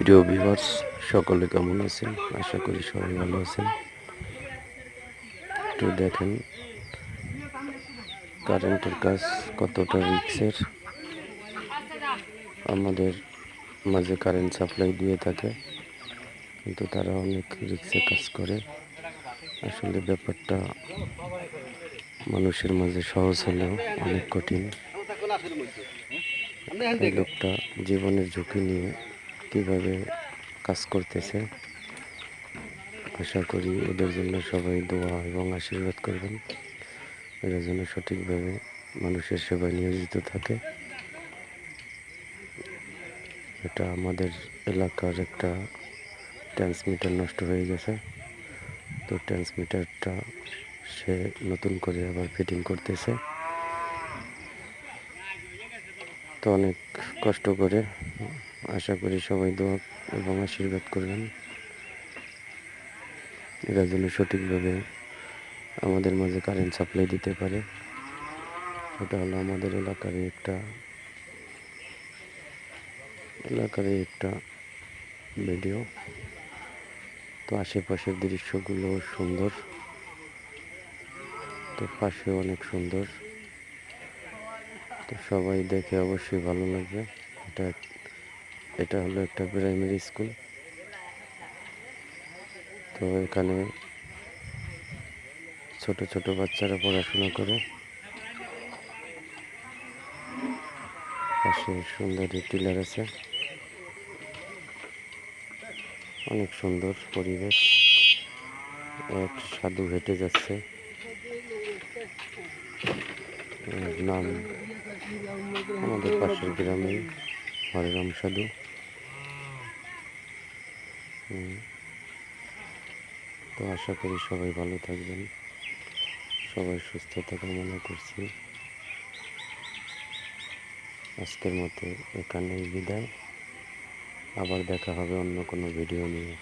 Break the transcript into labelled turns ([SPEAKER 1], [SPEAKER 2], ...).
[SPEAKER 1] প্রিয় ভিউয়ার্স, সকলে কেমন আছেন? আশা করি সবাই ভালো আছেন। একটু দেখেন কারেন্টের কাজ কতটা রিস্কের। আমাদের মাঝে কারেন্ট সাপ্লাই দিয়ে থাকে, কিন্তু তারা অনেক রিস্কে কাজ করে। আসলে ব্যাপারটা মানুষের মাঝে সহজ হলেও অনেক কঠিন। এই লোকটা জীবনের ঝুঁকি নিয়ে কিভাবে কাজ করতেছে, আশা করি এদের জন্য সবাই দোয়া এবং আশীর্বাদ করবেন। এরা যেন সঠিকভাবে মানুষের সেবায় নিয়োজিত থাকে। এটা আমাদের এলাকার একটা ট্রান্সমিটার নষ্ট হয়ে গেছে, তো ট্রান্সমিটারটা সে নতুন করে আবার ফিটিং করতেছে। তো অনেক কষ্ট করে, আশা করি সবাই দোয়া এবং আশীর্বাদ করবেন। এরা যেন সঠিকভাবে আমাদের মাঝে কারেন্ট সাপ্লাই দিতে পারে। এটা হলো আমাদের এলাকারই একটা ভিডিও। তো আশেপাশের দৃশ্যগুলো সুন্দর, তো পাশে অনেক সুন্দর। তো সবাই দেখে অবশ্যই ভালো লাগবে। এটা হলো একটা প্রাইমারি স্কুল। তো এখানে ছোট ছোট বাচ্চারা পড়াশোনা করে। পাশে সুন্দর টিলার আছে, অনেক সুন্দর পরিবেশ। এক সাধু হেঁটে যাচ্ছে, নাম আমাদের পাশের গ্রামে হরেরাম সাধু। তো আশা করি সবাই ভালো থাকবেন, সবাই সুস্থতা কামনা করছি। আজকের মতো এখানেই বিদায়। আবার দেখা হবে অন্য কোনো ভিডিও নিয়ে।